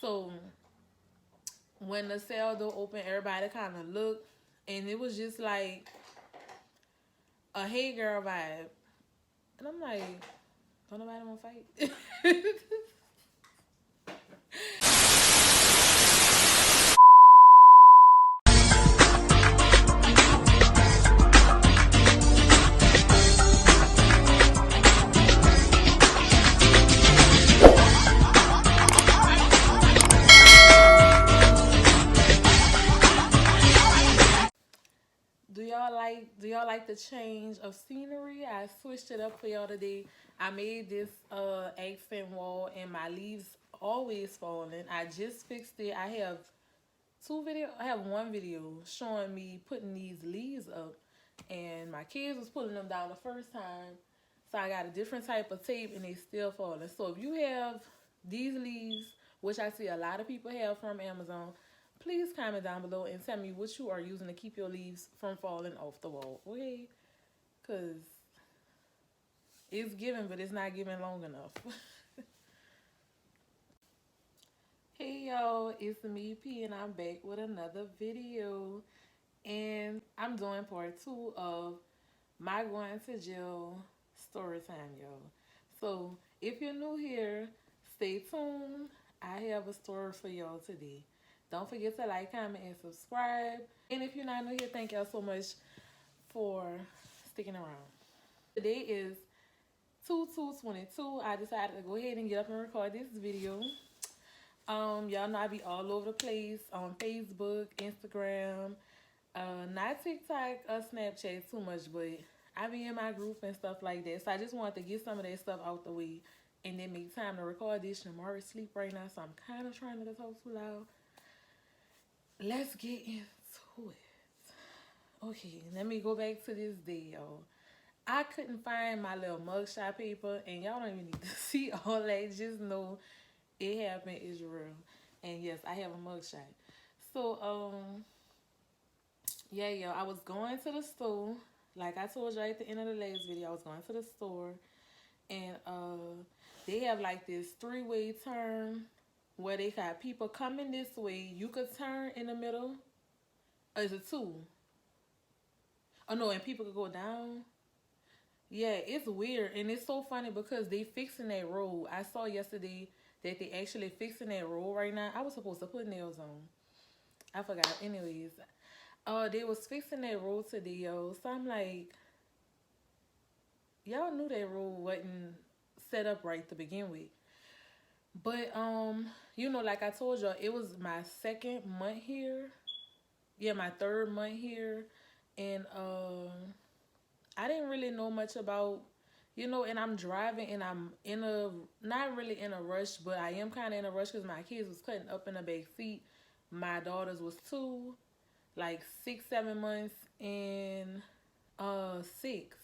So when the cell door opened, everybody kind of looked, and it was just like a hey girl vibe. And I'm like, don't nobody want to fight? Do y'all like the change of scenery? I switched it up for y'all today. I made this accent wall and my leaves always falling. I just fixed it. I have one video showing me putting these leaves up, and my kids was pulling them down the first time. So I got a different type of tape and they still falling. So if you have these leaves, which I see a lot of people have from Amazon, please comment down below and tell me what you are using to keep your leaves from falling off the wall. Okay? Because it's giving, but it's not giving long enough. Hey y'all, it's me P and I'm back with another video. And I'm doing part 2 of my going to jail story time, y'all. So if you're new here, stay tuned. I have a story for y'all today. Don't forget to like, comment, and subscribe. And if you're not new here, thank y'all so much for sticking around. Today is 2/2/22. I decided to go ahead and get up and record this video. Y'all know I be all over the place on Facebook, Instagram, not TikTok or Snapchat too much, but I be in my group and stuff like that. So I just wanted to get some of that stuff out the way and then make time to record this. I'm already asleep right now, so I'm kind of trying not to talk too loud. Let's get into it. Okay, let me go back to this day, y'all. I couldn't find my little mugshot paper, and y'all don't even need to see all that. Just know it happened, is real. And yes, I have a mugshot. So, yeah, yo, I was going to the store. Like I told you at the end of the last video, I was going to the store, and they have like this three-way turn where they got people coming this way. You could turn in the middle. Or is it two? Oh no, and people could go down. Yeah, it's weird, and it's so funny because they fixing that road. I saw yesterday that they actually fixing that road right now. I was supposed to put nails on. I forgot. Anyways, they was fixing that road today, yo. So I'm like, y'all knew that road wasn't set up right to begin with. But like I told y'all, it was my second month here. Yeah, my third month here, and I didn't really know much about, and I'm driving and I'm not really in a rush, but I am kind of in a rush because my kids was cutting up in the back seat. My daughters was 2, like 6, 7 months, and 6.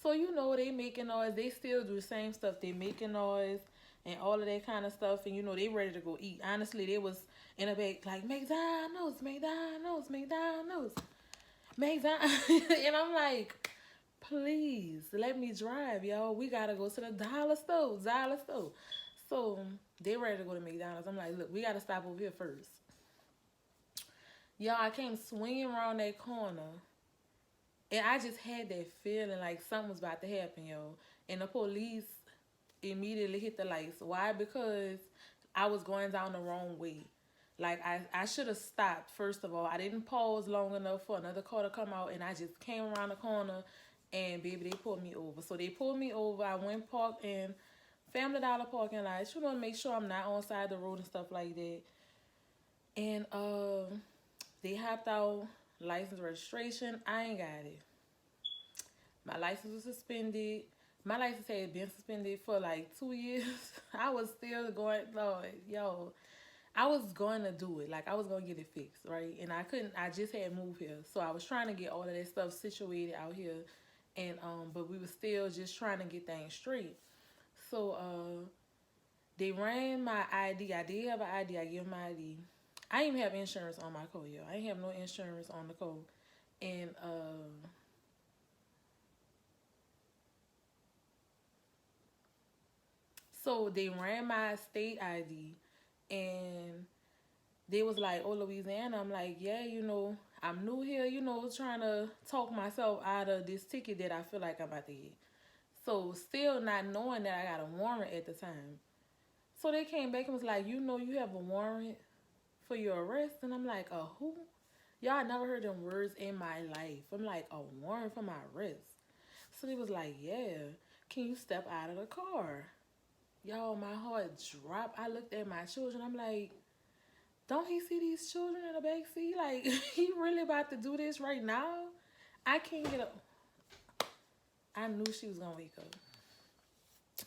So they making noise. They still do the same stuff. They making noise and all of that kind of stuff. And they ready to go eat. Honestly, they was in the back like McDonald's, McDonald's, McDonald's, McDonald's, and I'm like, please let me drive, y'all. We gotta go to the dollar store, dollar store. So they ready to go to McDonald's. I'm like, look, we gotta stop over here first. Y'all, I came swinging around that corner, and I just had that feeling like something was about to happen, yo. And the police immediately hit the lights. Why? Because I was going down the wrong way. Like, I should have stopped, first of all. I didn't pause long enough for another car to come out, and I just came around the corner, and baby, they pulled me over. So they pulled me over. I went parked in Family Dollar parking lot. Make sure I'm not on side the road and stuff like that. And they hopped out, license registration. I ain't got it. My license was suspended. My license had been suspended for like 2 years. I was still going, Lord, yo. I was going to do it. Like, I was going to get it fixed, right? And I couldn't. I just had moved here. So I was trying to get all of that stuff situated out here. And, but we were still just trying to get things straight. So, they ran my ID. I did have an ID. I gave them my ID. I didn't even have insurance on my car, yo. I didn't have no insurance on the car. And, so they ran my state ID, and They was like, "Oh, Louisiana." I'm like, "Yeah, I'm new here, trying to talk myself out of this ticket that I feel like I'm about to get." So still not knowing that I got a warrant at the time. So they came back and was like, you have a warrant for your arrest?" And I'm like, "A who?" Y'all, I never heard them words in my life. I'm like, "A warrant for my arrest?" So they was like, "Yeah, can you step out of the car?" Y'all, my heart dropped. I looked at my children. I'm like, don't he see these children in the back seat? Like, he really about to do this right now? I can't get up. I knew she was gonna wake up.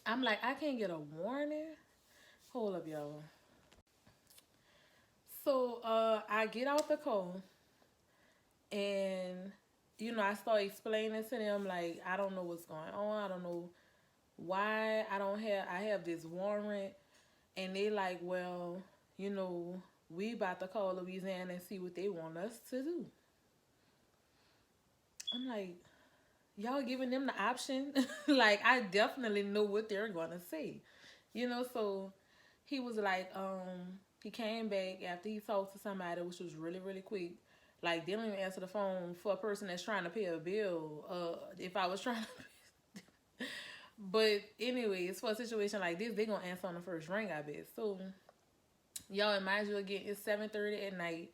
I'm like, I can't get a warning. Hold up, y'all. So, I get out the car and I start explaining to them like I don't know what's going on. I don't know why I have this warrant, and they like, well, we about to call Louisiana and see what they want us to do. I'm like, y'all giving them the option? Like, I definitely know what they're gonna say, So he was like, he came back after he talked to somebody, which was really really quick. Like, they don't even answer the phone for a person that's trying to pay a bill. If I was trying to, but anyways, for a situation like this, they gonna answer on the first ring, I bet. So y'all, mind you, again, it's 7:30 at night.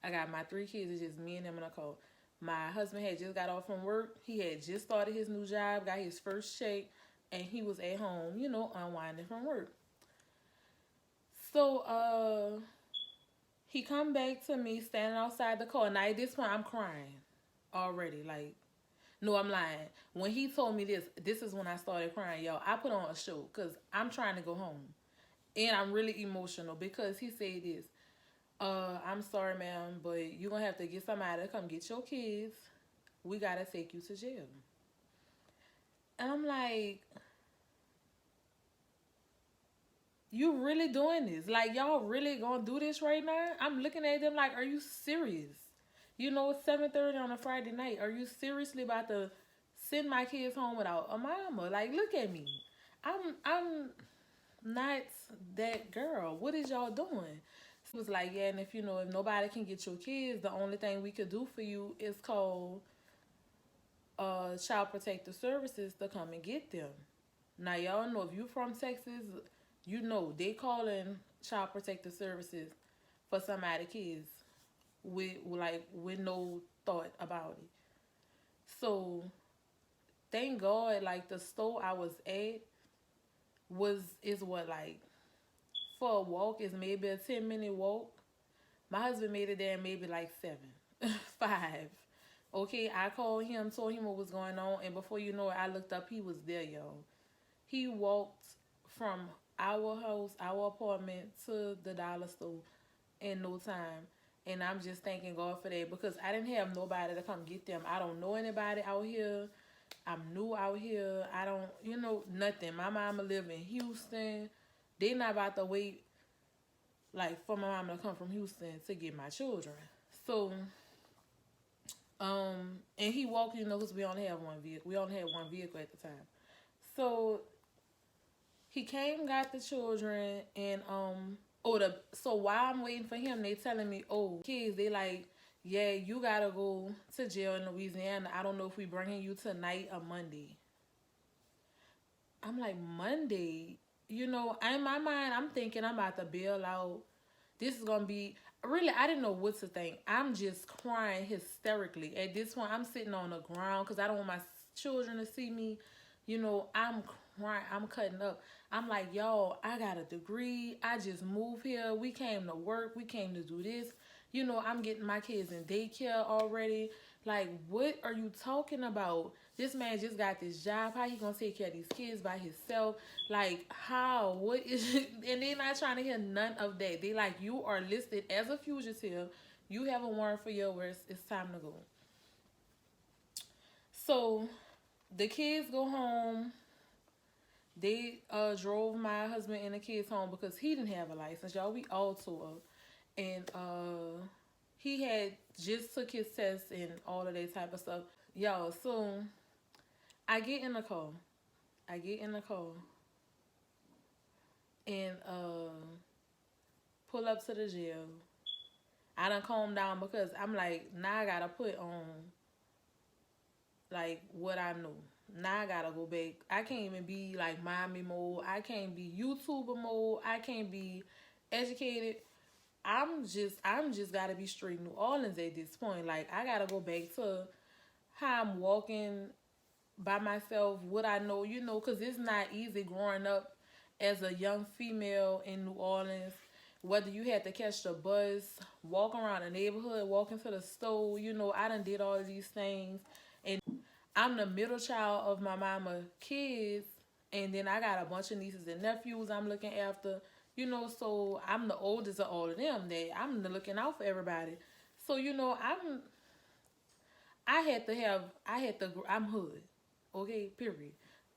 I got my three kids. It's just me and them in a car. My husband had just got off from work. He had just started his new job, got his first check, and he was at home, unwinding from work. So, he come back to me standing outside the car. Now at this point, I'm crying already. Like, no, I'm lying. When he told me this is when I started crying, yo. I put on a show because I'm trying to go home, and I'm really emotional because he said this. I'm sorry, ma'am, but you're gonna have to get somebody to come get your kids. We gotta take you to jail. And I'm like, you really doing this? Like, y'all really gonna do this right now? I'm looking at them like, are you serious? It's 7:30 on a Friday night. Are you seriously about to send my kids home without a mama? Like, look at me. I'm not that girl. What is y'all doing? He was like, yeah, and if nobody can get your kids, the only thing we could do for you is call child protective services to come and get them. Now y'all know, if you from Texas, they calling child protective services for somebody kids with no thought about it. So thank God, like, the store I was at is what, like, for a walk is maybe a 10-minute walk. My husband made it there in maybe like 7, 5. Okay, I called him, told him what was going on, and before you know it, I looked up, he was there, yo. He walked from our house, our apartment, to the dollar store in no time. And I'm just thanking God for that, because I didn't have nobody to come get them. I don't know anybody out here. I'm new out here. I don't, nothing. My mama live in Houston. They not about to wait, like, for my mama to come from Houston to get my children. So, and he walked, because we only have one vehicle. We only had one vehicle at the time. So he came, got the children, and so while I'm waiting for him, they telling me, oh, kids, they like, yeah, you gotta go to jail in Louisiana. I don't know if we bringing you tonight or Monday. I'm like, Monday? In my mind, I'm thinking I'm about to bail out. This is gonna be, really, I didn't know what to think. I'm just crying hysterically. At this point, I'm sitting on the ground because I don't want my children to see me. I'm crying. I'm cutting up. I'm like, y'all, I got a degree. I just moved here. We came to work. We came to do this. I'm getting my kids in daycare already. Like, what are you talking about? This man just got this job. How he gonna take care of these kids by himself? Like, how? What is it? And they're not trying to hear none of that. They like, you are listed as a fugitive. You have a warrant for your arrest. It's time to go. So the kids go home. They drove my husband and the kids home because he didn't have a license. Y'all, we all tore up. And he had just took his test and all of that type of stuff. Y'all, so I get in the car. I get in the car and pull up to the jail. I done calmed down because I'm like, now I gotta put on like what I know. Now I gotta go back. I can't even be like mommy mode. I can't be YouTuber mode. I can't be educated. I'm just gotta be straight New Orleans at this point. Like I gotta go back to how I'm walking by myself, what I know, because it's not easy growing up as a young female in New Orleans. Whether you had to catch the bus, walk around the neighborhood, walk into the store, I done did all of these things. And I'm the middle child of my mama kids, and then I got a bunch of nieces and nephews I'm looking after, so I'm the oldest of all of them. That I'm looking out for everybody. So I'm hood. Okay, period.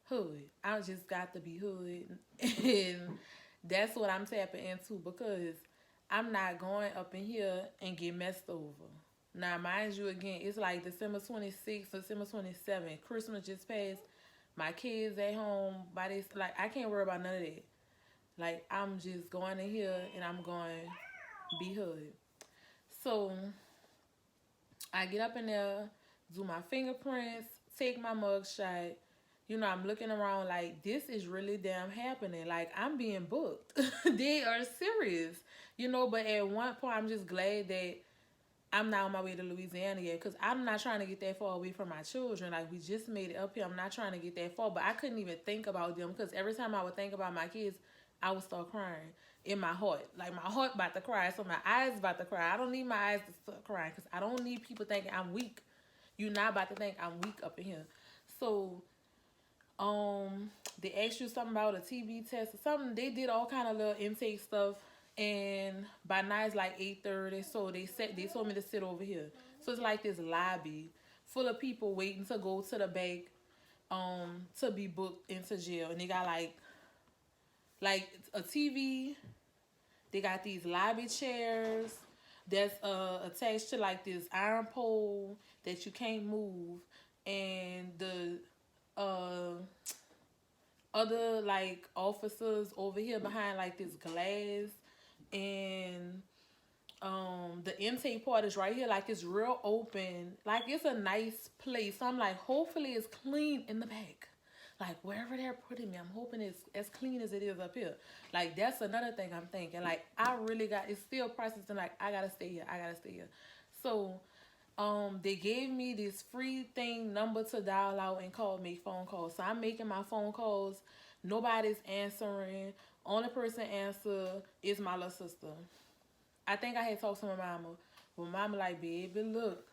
Hood. I just got to be hood. And that's what I'm tapping into because I'm not going up in here and get messed over. Now, mind you, again, it's like December 26th, December 27th. Christmas just passed. My kids at home. By this, like, I can't worry about none of that. Like, I'm just going in here and I'm going to be hood. So, I get up in there, do my fingerprints, take my mug shot. I'm looking around like this is really damn happening. Like I'm being booked. They are serious. But at one point I'm just glad that I'm not on my way to Louisiana yet because I'm not trying to get that far away from my children. Like we just made it up here. I'm not trying to get that far. But I couldn't even think about them because every time I would think about my kids, I would start crying in my heart. Like my heart about to cry. So my eyes about to cry. I don't need my eyes to start crying because I don't need people thinking I'm weak. You're not about to think I'm weak up in here. So they asked you something about a TB test or something. They did all kind of little intake stuff, and by now it's like 8:30. So they told me to sit over here. So it's like this lobby full of people waiting to go to the bank, to be booked into jail, and they got like a TV. They got these lobby chairs that's attached to like this iron pole that you can't move, and the other like officers over here behind like this glass, and the intake part is right here. Like it's real open, like it's a nice place. So I'm like, hopefully it's clean in the back. Like wherever they're putting me, I'm hoping it's as clean as it is up here. Like that's another thing I'm thinking. Like I really got it's still processing. Like I gotta stay here. I gotta stay here. So they gave me this free thing number to dial out and make phone calls. So I'm making my phone calls. Nobody's answering. Only person answer is my little sister. I think I had talked to my mama. But mama like, baby, look.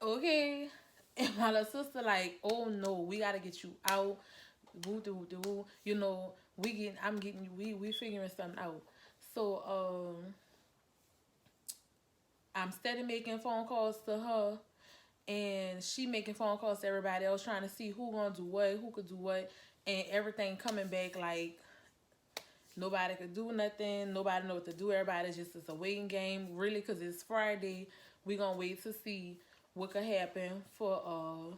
Okay. And my little sister like, oh no, we gotta get you out. Woo doo doo. We figuring something out. So I'm steady making phone calls to her, and she making phone calls to everybody else trying to see who gonna do what, who could do what, and everything coming back like nobody could do nothing, nobody know what to do. Everybody just is a waiting game, really, because it's Friday. We gonna wait to see what could happen for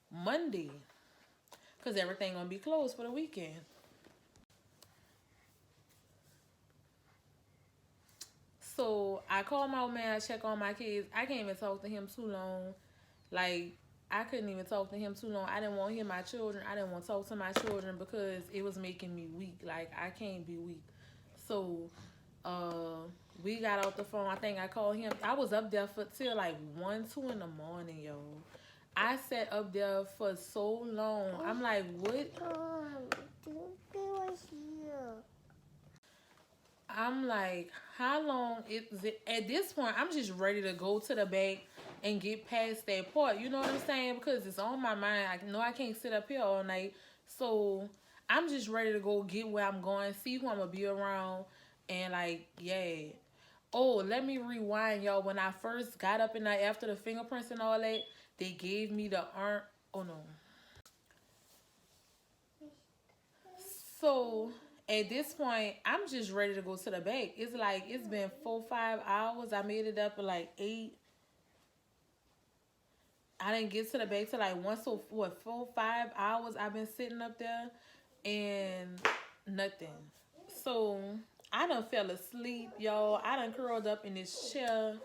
Monday, because everything gonna be closed for the weekend. So I call my man, I check on my kids. I can't even talk to him too long. Like I couldn't even talk to him too long. I didn't want to hear my children. I didn't want to talk to my children because it was making me weak. Like I can't be weak. So we got off the phone. I think I called him. I was up there for till like 1, 2 in the morning, yo. I sat up there for so long. I'm like, what? I'm like, how long is it? At this point, I'm just ready to go to the bank and get past that part. You know what I'm saying? Because it's on my mind. I know I can't sit up here all night. So I'm just ready to go get where I'm going, see who I'm going to be around. And like, yeah. Oh, let me rewind, y'all. When I first got up in there after the fingerprints and all that, they gave me the arm. Oh, no. So at this point, I'm just ready to go to the bank. It's like it's been 4, 5 hours. I made it up at like 8. I didn't get to the bank till like 1. So what, 4, 5 hours I've been sitting up there and nothing. So I done fell asleep, y'all. I done curled up in this chair.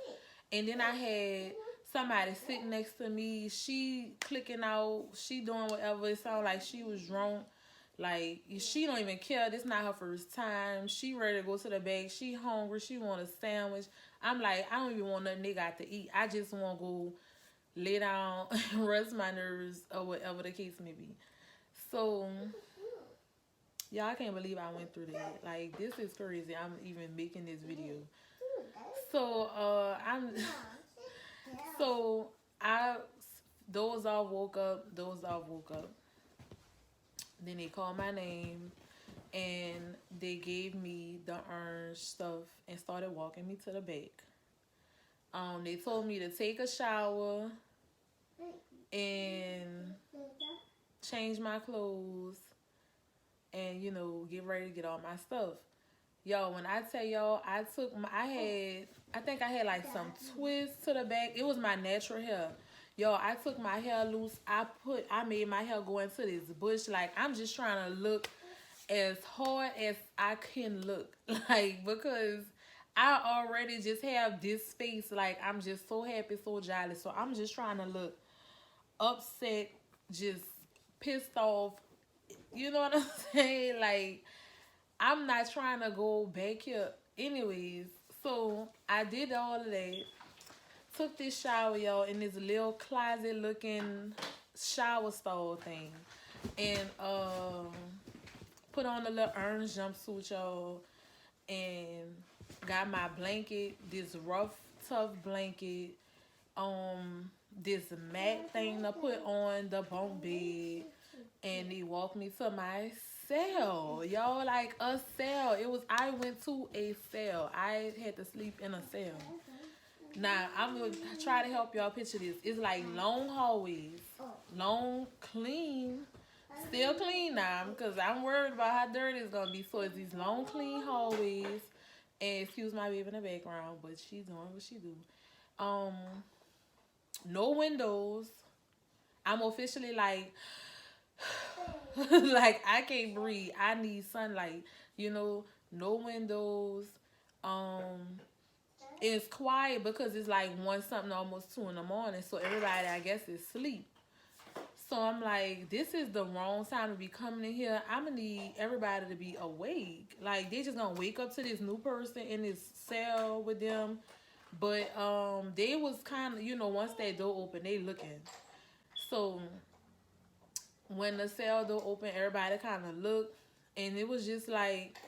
And then I had somebody sitting next to me. She clicking out. She doing whatever. It sounded like she was drunk. Like, she don't even care. This not her first time. She ready to go to the bag. She hungry. She want a sandwich. I'm like, I don't even want nothing they got to eat. I just want to go lay down, rest my nerves, or whatever the case may be. So, y'all, I can't believe I went through that. Like, this is crazy. I'm even making this video. So, so I, those all woke up. Then they called my name, and they gave me the orange stuff and started walking me to the back. They told me to take a shower and change my clothes and, you know, get ready to get all my stuff. Yo, when I tell y'all, I think I had like some twists to the back. It was my natural hair. Yo, I took my hair loose. I made my hair go into this bush. Like, I'm just trying to look as hard as I can look. Like, because I already just have this face. Like, I'm just so happy, so jolly. So I'm just trying to look upset, just pissed off. You know what I'm saying? Like, I'm not trying to go back here. Anyways, so I did all of that. Took this shower, y'all, in this little closet looking shower stall thing. And put on a little orange jumpsuit, y'all. And got my blanket, this rough, tough blanket. This mat thing to put on the bunk bed. And they walked me to my cell. Y'all, like a cell. I went to a cell. I had to sleep in a cell. Now, I'm going to try to help y'all picture this. It's like long hallways. Long, clean. Still clean now, because I'm worried about how dirty it's going to be. So it's these long, clean hallways. And excuse my baby in the background, but she's doing what she do. No windows. I'm officially like, like, I can't breathe. I need sunlight. You know, no windows. It's quiet because it's like 1 something, almost 2 in the morning. So everybody, I guess, is asleep. So I'm like, this is the wrong time to be coming in here. I'm going to need everybody to be awake. Like, they just going to wake up to this new person in this cell with them. But they was kind of, you know, once that door open, they looking. So when the cell door open, everybody kind of looked. And it was just like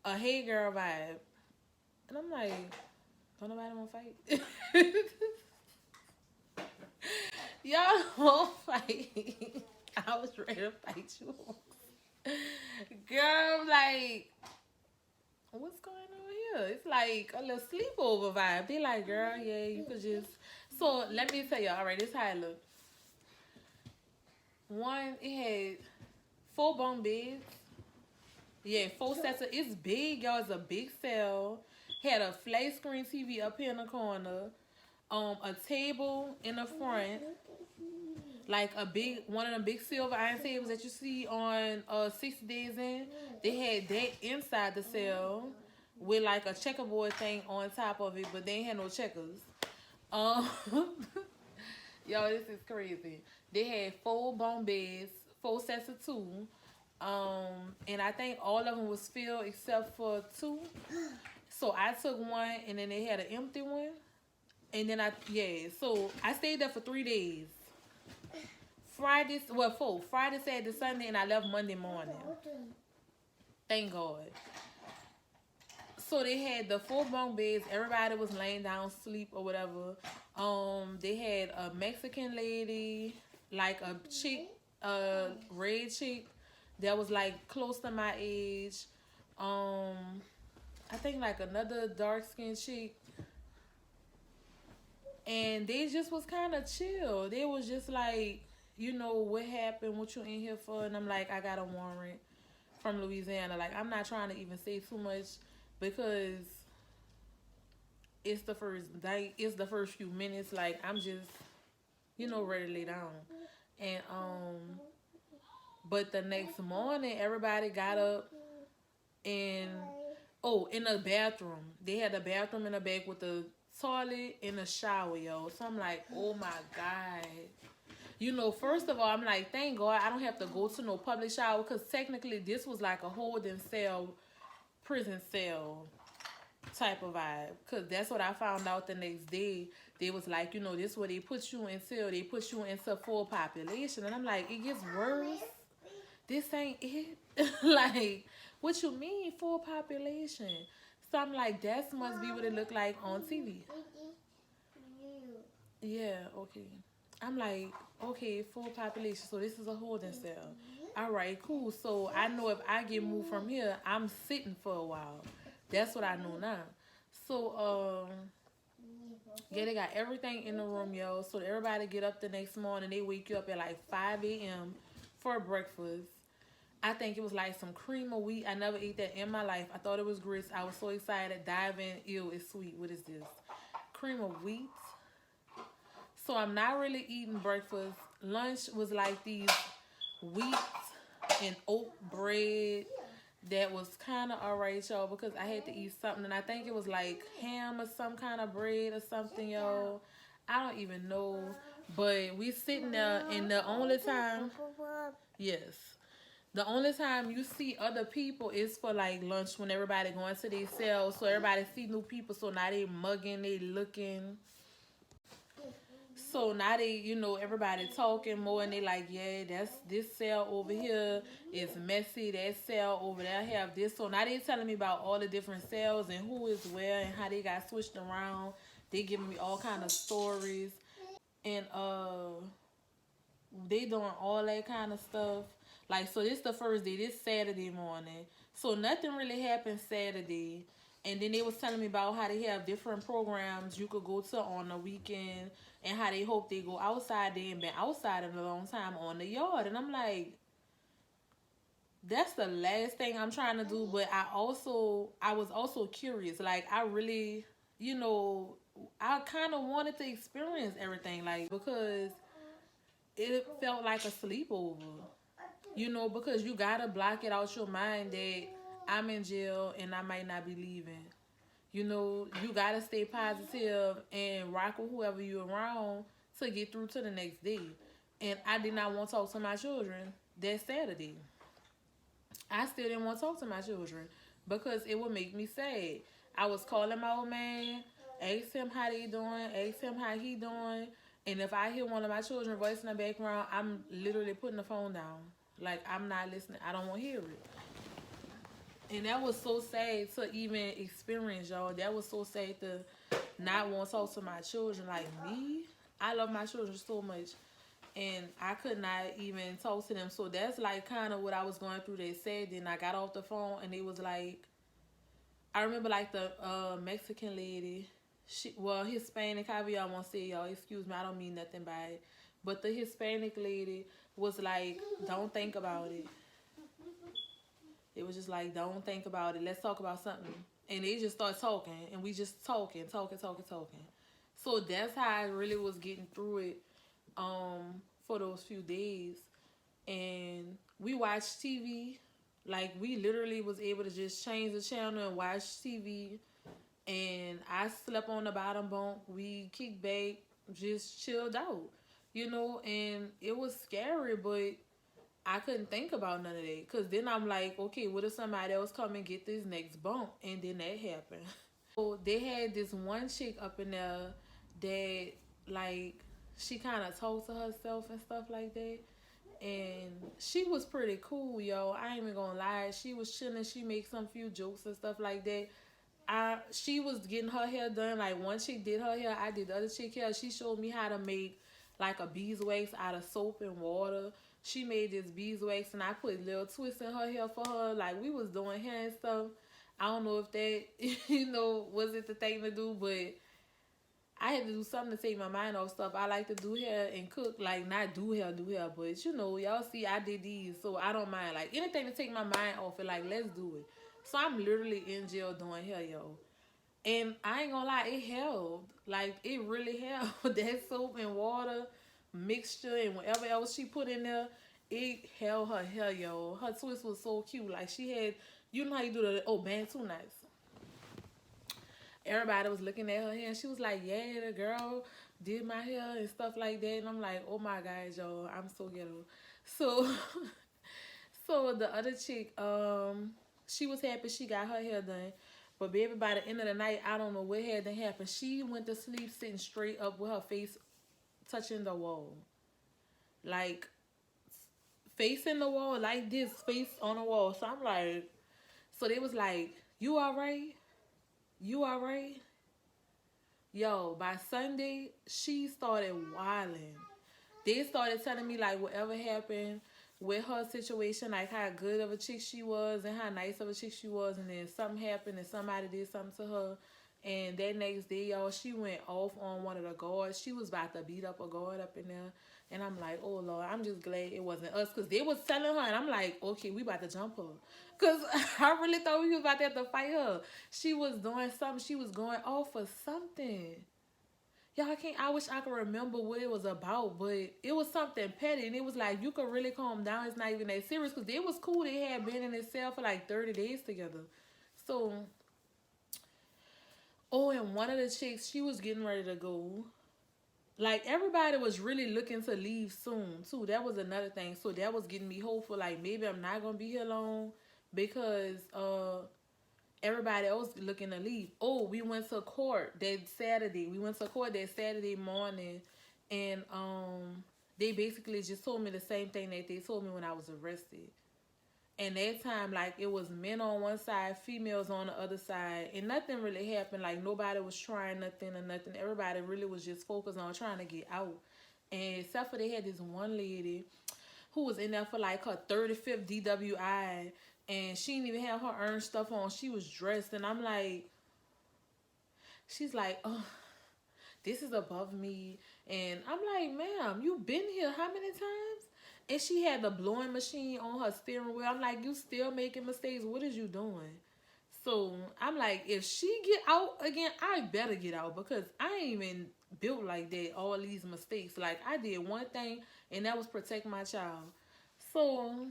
a hey girl vibe. And I'm like, don't nobody want to fight? Y'all won't fight. I was ready to fight you. Girl, I'm like, what's going on here? It's like a little sleepover vibe. They like, girl, yeah, you could just. So let me tell you, all right, this is how it looked. One, it had 4 bunk beds. Yeah, 4 sets of, it's big, y'all. It's a big cell. Had a flat screen TV up here in the corner. A table in the front. Like one of the big silver iron tables that you see on 60 Days In. They had that inside the cell with like a checkerboard thing on top of it, but they ain't had no checkers. Yo, this is crazy. They had 4 bunk beds, 4 sets of 2. And I think all of them was filled except for 2. So I took one, and then they had an empty one. And then so I stayed there for 3 days. Friday, 4. Friday, Saturday, Sunday, and I left Monday morning. Thank God. So they had the 4 bunk beds. Everybody was laying down, sleep or whatever. They had a Mexican lady, like a chick, red chick, that was like close to my age. I think like another dark skinned chick. And they just was kind of chill. They was just like, you know, what happened? What you in here for? And I'm like, I got a warrant from Louisiana. Like, I'm not trying to even say too much because it's the first day. It's the first few minutes. Like, I'm just, you know, ready to lay down. And but the next morning, everybody got up. And oh, in the bathroom, they had a bathroom in the back with a toilet and a shower, yo. So I'm like, oh my god. You know, first of all, I'm like, thank God I don't have to go to no public shower because technically this was like a holding cell, prison cell type of vibe. Because that's what I found out the next day. They was like, you know, this is what they put you until they put you into full population. And I'm like, it gets worse. This ain't it. Like, what you mean full population? So I'm like, that must be what it looked like on TV. Yeah, okay. I'm like, okay, full population. So this is a holding cell. All right, cool. So I know if I get moved from here, I'm sitting for a while. That's what I know now. So yeah, they got everything in the room, yo. So everybody get up the next morning. They wake you up at like 5 a.m. for breakfast. I think it was like some cream of wheat. I never ate that in my life. I thought it was grits. I was so excited. Dive in. Ew, it's sweet. What is this? Cream of wheat. So I'm not really eating breakfast. Lunch was like these wheat and oat bread that was kind of alright, y'all, because I had to eat something. And I think it was like ham or some kind of bread or something, yo. I don't even know. But we sitting there, and the only time, yes, the only time you see other people is for like lunch when everybody going to their cells. So everybody see new people. So now they mugging, they looking. So now they, you know, everybody talking more and they like, yeah, that's this cell over here is messy. That cell over there have this. So now they telling me about all the different cells and who is where and how they got switched around. They giving me all kind of stories. And they doing all that kind of stuff. Like, so this the first day, this Saturday morning. So nothing really happened Saturday. And then they was telling me about how they have different programs you could go to on the weekend and how they hope they go outside. They ain't been outside in a long time on the yard. And I'm like, that's the last thing I'm trying to do. But I was also curious. Like, I really, you know, I kind of wanted to experience everything. Like, because it felt like a sleepover, you know, because you gotta block it out your mind that I'm in jail and I might not be leaving. You know, you gotta stay positive and rock with whoever you're around to get through to the next day. And I did not want to talk to my children that Saturday. I still didn't want to talk to my children because it would make me sad. I was calling my old man, ask him how they doing, ask him how he doing. And if I hear one of my children voice in the background, I'm literally putting the phone down. Like, I'm not listening. I don't want to hear it. And that was so sad to even experience, y'all. That was so sad to not want to talk to my children. Like me, I love my children so much. And I could not even talk to them. So that's like kind of what I was going through. They said, then I got off the phone and it was like, I remember like the Mexican lady, Hispanic, however y'all want to say, y'all, excuse me, I don't mean nothing by it. But the Hispanic lady was like, don't think about it. It was just like, don't think about it. Let's talk about something. And they just start talking, and we just talking. So that's how I really was getting through it for those few days. And we watched TV. Like, we literally was able to just change the channel and watch TV. And I slept on the bottom bunk. We kicked back, just chilled out, you know. And it was scary, but I couldn't think about none of that. Because then I'm like, okay, what if somebody else come and get this next bump? And then that happened. So they had this one chick up in there that, like, she kind of talked to herself and stuff like that. And she was pretty cool, yo. I ain't even gonna lie. She was chilling. She made some few jokes and stuff like that. She was getting her hair done. Like, one chick did her hair, I did the other chick hair. She showed me how to make like a beeswax out of soap and water. She made this beeswax and I put little twists in her hair for her. Like, we was doing hair and stuff. I don't know if that, you know, was it the thing to do, but I had to do something to take my mind off stuff. I like to do hair and cook, like, not do hair, but you know, y'all see I did these, so I don't mind. Like, anything to take my mind off it, like, let's do it. So I'm literally in jail doing hair, yo. And I ain't gonna lie, it held. Like, it really held. That soap and water mixture and whatever else she put in there, it held her hair, yo. Her twist was so cute. Like, she had You know how you do the bantu knots. Everybody was looking at her hair and she was like, yeah, the girl did my hair and stuff like that. And I'm like, oh my God, yo, I'm so ghetto. So so the other chick, she was happy she got her hair done. But baby, by the end of the night, I don't know what had to happen. She went to sleep sitting straight up with her face touching the wall. Like facing the wall, like this, face on the wall. So I'm like, so they was like, you alright? You alright? Yo, by Sunday, she started wilding. They started telling me like whatever happened with her situation, like how good of a chick she was and how nice of a chick she was, and then something happened and somebody did something to her. And that next day, y'all, she went off on one of the guards. She was about to beat up a guard up in there. And I'm like, oh Lord, I'm just glad it wasn't us. Cause they was telling her and I'm like, okay, we about to jump her. Cause I really thought we was about to have to fight her. She was doing something. She was going off for something. Y'all, I wish I could remember what it was about, but it was something petty, and it was like, you could really calm down. It's not even that serious, because it was cool. They had been in this cell for like 30 days together. So, oh, and one of the chicks, she was getting ready to go. Like, everybody was really looking to leave soon, too. That was another thing. So, that was getting me hopeful, like, maybe I'm not going to be here long, because, everybody else looking to leave. Oh, we went to court that Saturday. We went to court that Saturday morning, and they basically just told me the same thing that they told me when I was arrested. And that time, like, it was men on one side, females on the other side, and nothing really happened. Like, nobody was trying nothing or nothing. Everybody really was just focused on trying to get out. And except for they had this one lady who was in there for like her 35th DWI, and she didn't even have her earned stuff on. She was dressed, and I'm like, she's like, oh, this is above me. And I'm like, ma'am, you been here how many times? And she had the blowing machine on her steering wheel. I'm like, you still making mistakes? What is you doing? So I'm like, if she get out again, I better get out, because I ain't even built like that. All these mistakes. Like, I did one thing, and that was protect my child. So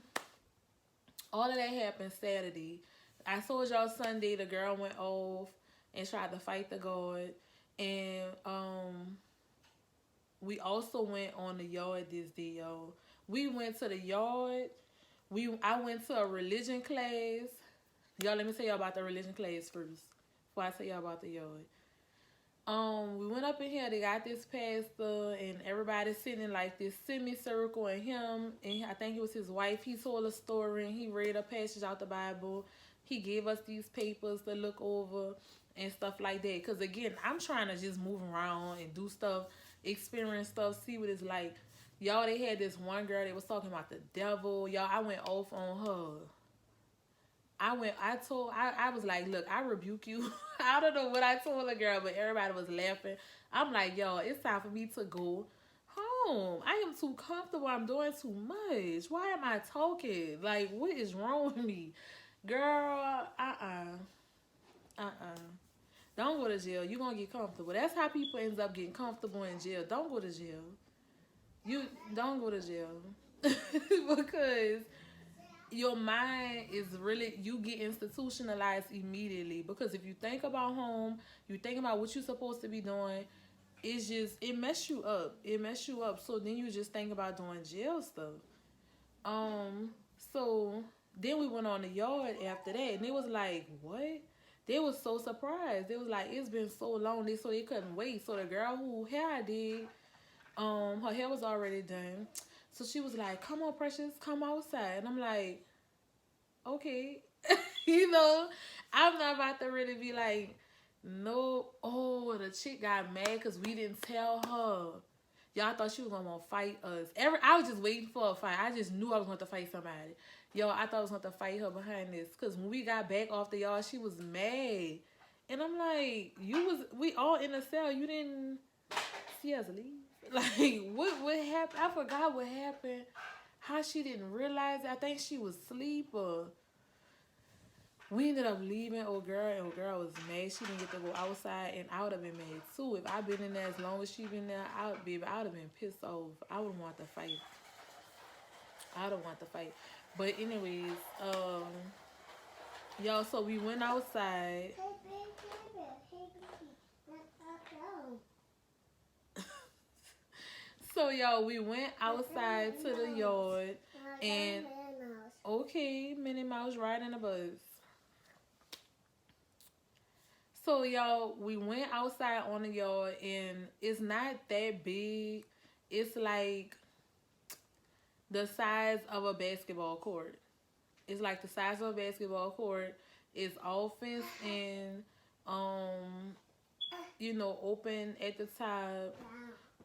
all of that happened Saturday. I told y'all Sunday the girl went off and tried to fight the guard. And we also went on the yard this day, y'all. We went to the yard. I went to a religion class. Y'all, let me tell y'all about the religion class first before I tell y'all about the yard. We went up in here. They got this pastor, and everybody sitting in like this semicircle, and him, and I think it was his wife. He told a story, and he read a passage out the Bible. He gave us these papers to look over and stuff like that. Cause again, I'm trying to just move around and do stuff, experience stuff, see what it's like. Y'all, they had this one girl. They was talking about the devil. Y'all, I went off on her. I was like, look, I rebuke you. I don't know what I told the girl, but everybody was laughing. I'm like, yo, it's time for me to go home. I am too comfortable. I'm doing too much. Why am I talking? Like, what is wrong with me? Girl, don't go to jail. You're going to get comfortable. That's how people end up getting comfortable in jail. Don't go to jail. You don't go to jail. Because your mind is really, you get institutionalized immediately. Because if you think about home, you think about what you're supposed to be doing, it's just, it mess you up. It mess you up. So then you just think about doing jail stuff. So then we went on the yard after that, and it was like, what? They was so surprised. They was like, it's been so long, so they couldn't wait. So the girl who hair I did, her hair was already done. So she was like, come on, Precious, come outside. And I'm like, okay. You know, I'm not about to really be like, no. Oh, the chick got mad because we didn't tell her. Y'all thought she was going to fight us. I was just waiting for a fight. I just knew I was going to fight somebody. Yo, I thought I was going to fight her behind this. Because when we got back off the yard, she was mad. And I'm like, we all in a cell. You didn't see us leave. Like, what happened? I forgot what happened. How she didn't realize it. I think she was asleep, or we ended up leaving old girl, and old girl was mad. She didn't get to go outside, and I would have been mad too. If I'd been in there as long as she been there, I would have been pissed off. I would want to fight. But anyways, Y'all, so we went outside. So y'all, we went outside to the yard, and okay, Minnie Mouse riding a bus. So y'all, we went outside on the yard, and it's not that big. It's like the size of a basketball court. It's like the size of a basketball court. It's all fenced and open at the top.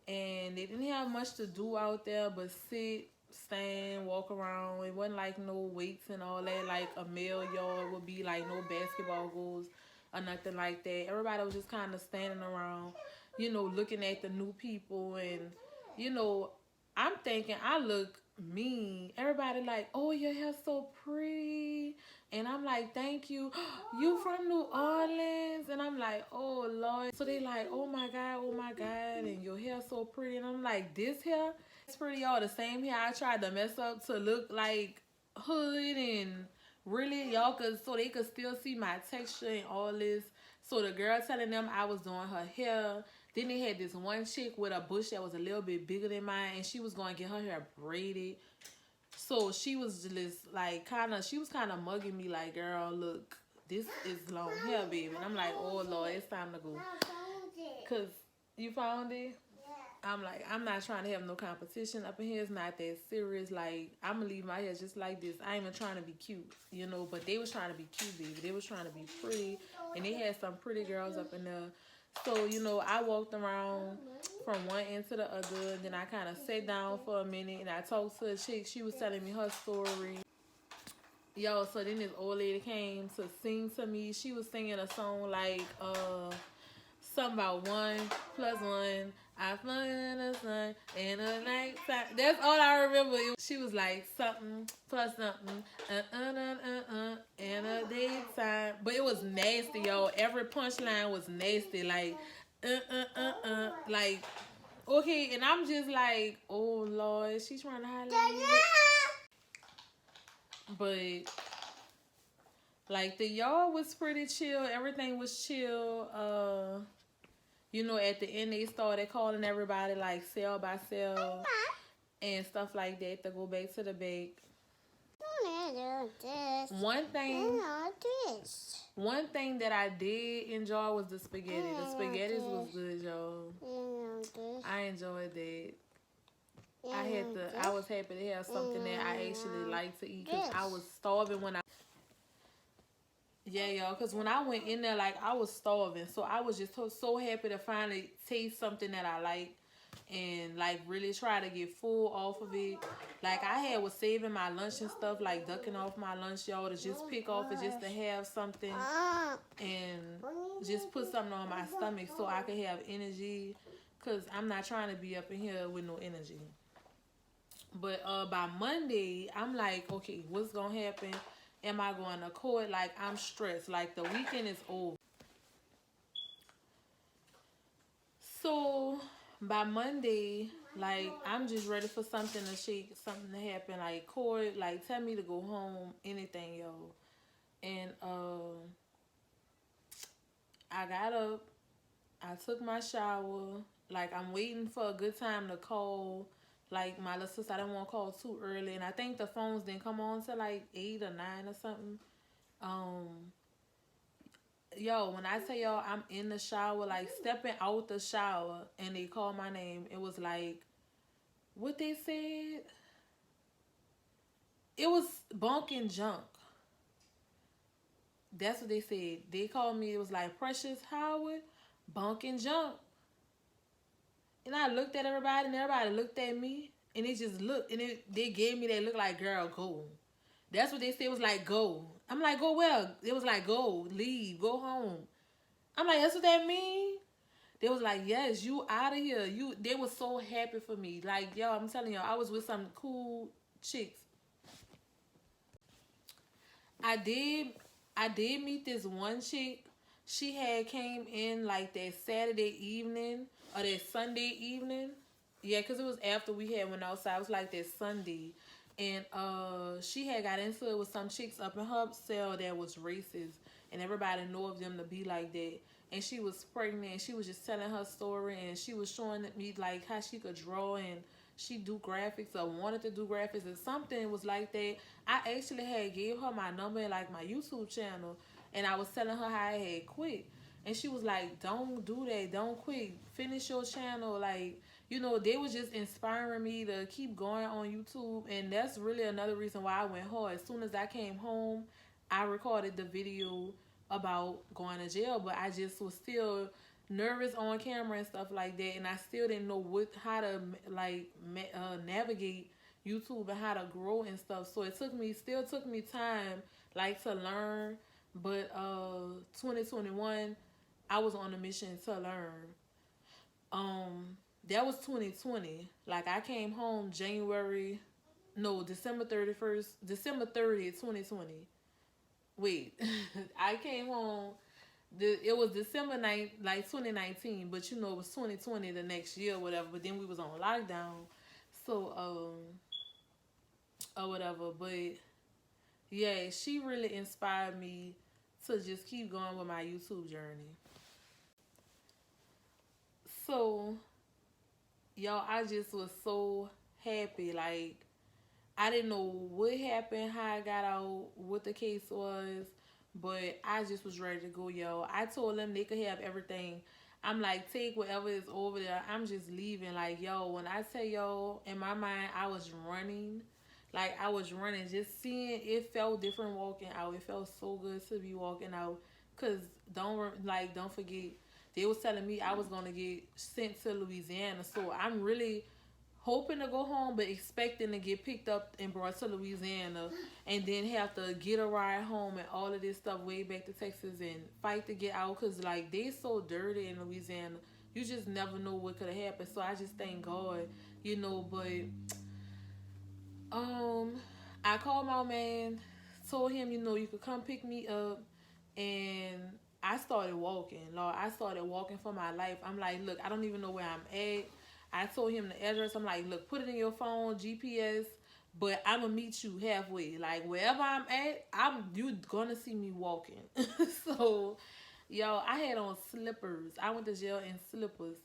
And they didn't have much to do out there but sit, stand, walk around. It wasn't like no weights and all that. Like a male yard would be like no basketball goals or nothing like that. Everybody was just kind of standing around, looking at the new people. And, I'm thinking I look mean. Everybody like, oh, your hair's so pretty. And I'm like, thank you. You from New Orleans? And I'm like, oh, Lord. So they like, oh, my God. And your hair so pretty. And I'm like, this hair? It's pretty, y'all. The same hair I tried to mess up to look like hood and really, y'all, so they could still see my texture and all this. So the girl telling them I was doing her hair. Then they had this one chick with a bush that was a little bit bigger than mine, and she was going to get her hair braided. So she was just like she was kind of mugging me like, girl, look, this is long hair, baby. And I'm like, oh, Lord, it's time to go. Because you found it? I'm like, I'm not trying to have no competition up in here. It's not that serious. Like, I'm going to leave my hair just like this. I ain't even trying to be cute, But they was trying to be cute, baby. They was trying to be pretty. And they had some pretty girls up in there. So, I walked around from one end to the other. And then I kind of sat down for a minute. And I talked to a chick. She was telling me her story. Yo, so then this old lady came to sing to me. She was singing a song like, something about 1 + 1. I fly in the sun in the night time. That's all I remember. She was like something plus something in a daytime. But it was nasty, yo. Every punchline was nasty. Like, like, okay. And I'm just like, oh, Lord, she's trying to hide me. But, like, the yard was pretty chill. Everything was chill. At the end, they started calling everybody, like, cell by cell and stuff like that to go back to the bake. One thing that I did enjoy was the spaghetti. The spaghettis was good, y'all. I enjoyed that. I was happy to have something that I actually like to eat because I was starving when I... Yeah, y'all, because when I went in there, like, I was starving. So I was just so happy to finally taste something that I like and, like, really try to get full off of it. Like, I was saving my lunch and stuff, like, ducking off my lunch, y'all, to just pick off it just to have something and just put something on my stomach so I could have energy because I'm not trying to be up in here with no energy. But by Monday, I'm like, okay, what's going to happen? Am I going to court? Like, I'm stressed. Like, the weekend is over. So, by Monday, like, I'm just ready for something to shake, something to happen. Like, court, like, tell me to go home, anything, yo. And, I got up. I took my shower. Like, I'm waiting for a good time to call. Like, my little sister, I didn't want to call too early. And I think the phones didn't come on till, like, 8 or 9 or something. Yo, when I tell y'all I'm in the shower, like, stepping out the shower, and they called my name, it was like, what they said? It was bunk and junk. That's what they said. They called me, it was like, Precious Howard, bunk and junk. And I looked at everybody, and everybody looked at me, and they just looked, and they gave me that look like, girl, go. That's what they said. It was like, go. I'm like, go where? It was like, go, leave, go home. I'm like, that's what that mean? They was like, yes, you out of here. They was so happy for me. Like, yo, I'm telling y'all, I was with some cool chicks. I did meet this one chick. She had came in like that Saturday evening or that Sunday evening. Yeah, because it was after we had went outside. It was like that Sunday. and she had got into it with some chicks up in her cell that was racist, and everybody knew of them to be like that. And she was pregnant, and she was just telling her story, and she was showing me like how she could draw, and she do graphics or wanted to do graphics, and something was like that. I actually had gave her my number and like my YouTube channel, and I was telling her how I had quit. And she was like, "Don't do that. Don't quit. Finish your channel." Like, they was just inspiring me to keep going on YouTube. And that's really another reason why I went hard. As soon as I came home, I recorded the video about going to jail, but I just was still nervous on camera and stuff like that, and I still didn't know how to like navigate YouTube and how to grow and stuff. So it still took me time like to learn. But 2021, I was on a mission to learn. That was 2020. Like I came home January, no, December 31st, December 30th, 2020. Wait, I came home. It was December 9th, like 2019, but it was 2020 the next year, or whatever. But then we was on lockdown, so or whatever. But yeah, she really inspired me to just keep going with my YouTube journey. So y'all, I just was so happy. Like I didn't know what happened, how I got out, what the case was, but I just was ready to go, yo. I told them they could have everything. I'm like, take whatever is over there. I'm just leaving. Like, yo, when I say yo, in my mind, I was running. Like, I was running. Just seeing it felt different walking out. It felt so good to be walking out. Because don't forget, they was telling me I was going to get sent to Louisiana. So I'm really hoping to go home, but expecting to get picked up and brought to Louisiana, and then have to get a ride home and all of this stuff way back to Texas and fight to get out, because like they so dirty in Louisiana. You just never know what could have happened. So I just thank God. But um, I called my man, told him, you could come pick me up, and I started walking. Lord, I started walking for my life. I'm like, look, I don't even know where I'm at. I told him the address. I'm like, look, put it in your phone, GPS, but I'm gonna meet you halfway. Like wherever I'm at, you gonna see me walking. So, yo, I had on slippers. I went to jail in slippers,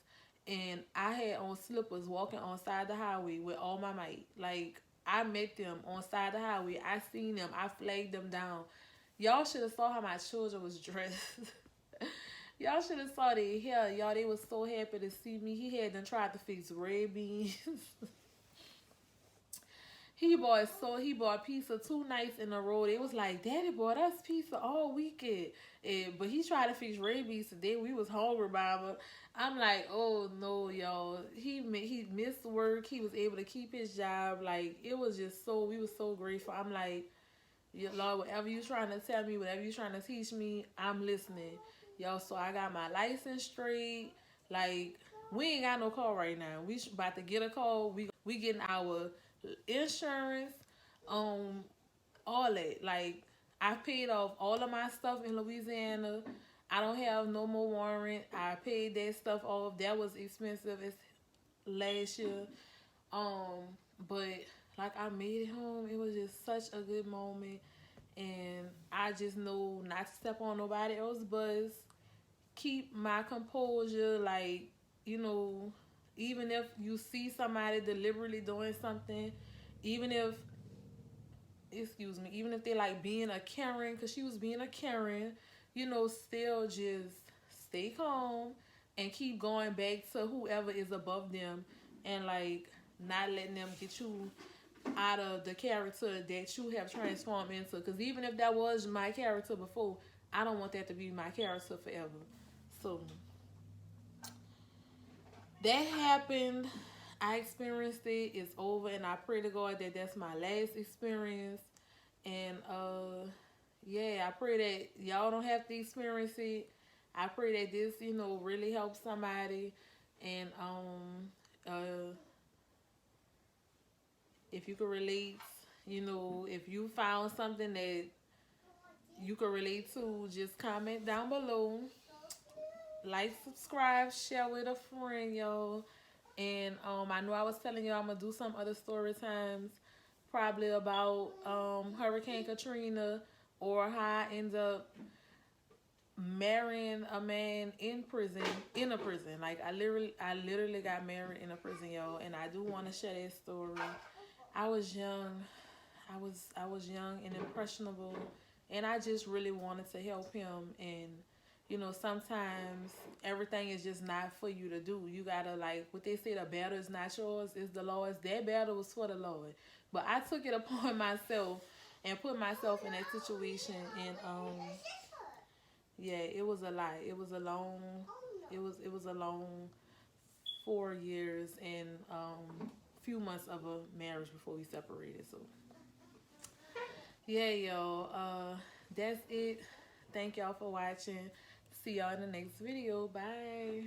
and I had on slippers walking on side the highway with all my might. Like I met them on side the highway. I seen them. I flagged them down. Y'all should have saw how my children was dressed. Y'all should have saw their hair. Y'all, they was so happy to see me. He had done tried to fix red beans. He bought pizza 2 nights in a row. They was like, Daddy bought us pizza all weekend. But he tried to fix red beans today. We was hungry, Baba. I'm like, oh no, y'all. He missed work. He was able to keep his job. Like it was just we was so grateful. I'm like, yeah, Lord, whatever you trying to tell me, whatever you trying to teach me, I'm listening. Yo, so I got my license straight. Like, we ain't got no car right now. We about to get a car. We getting our insurance, um, all that. Like, I paid off all of my stuff in Louisiana. I don't have no more warrant. I paid that stuff off. That was expensive as last year. Um, but like I made it home. It was just such a good moment, and I just know not to step on nobody else's buzz. Keep my composure. Like you know, even if you see somebody deliberately doing something, even if even if they like being a Karen, because she was being a Karen, still just stay calm and keep going back to whoever is above them, and like not letting them get you out of the character that you have transformed into. Because even if that was my character before, I don't want that to be my character forever. So that happened. I experienced it. It's over, and I pray to God that that's my last experience. And yeah, I pray that y'all don't have to experience it. I pray that this, really helps somebody. And if you can relate, if you found something that you can relate to, just comment down below. Like, subscribe, share with a friend, y'all. And I know I was telling y'all I'm gonna do some other story times, probably about Hurricane Katrina, or how I end up marrying a man in prison, in a prison. Like I literally got married in a prison, yo. And I do want to share that story. I was young. I was young and impressionable, and I just really wanted to help him. And sometimes everything is just not for you to do. You gotta, like what they say, the battle is not yours, it's the Lord's. That battle was for the Lord, but I took it upon myself and put myself in that situation. And yeah, it was a lot. It was a long 4 years and few months of a marriage before we separated. So yeah, yo, that's it. Thank y'all for watching. See y'all in the next video. Bye.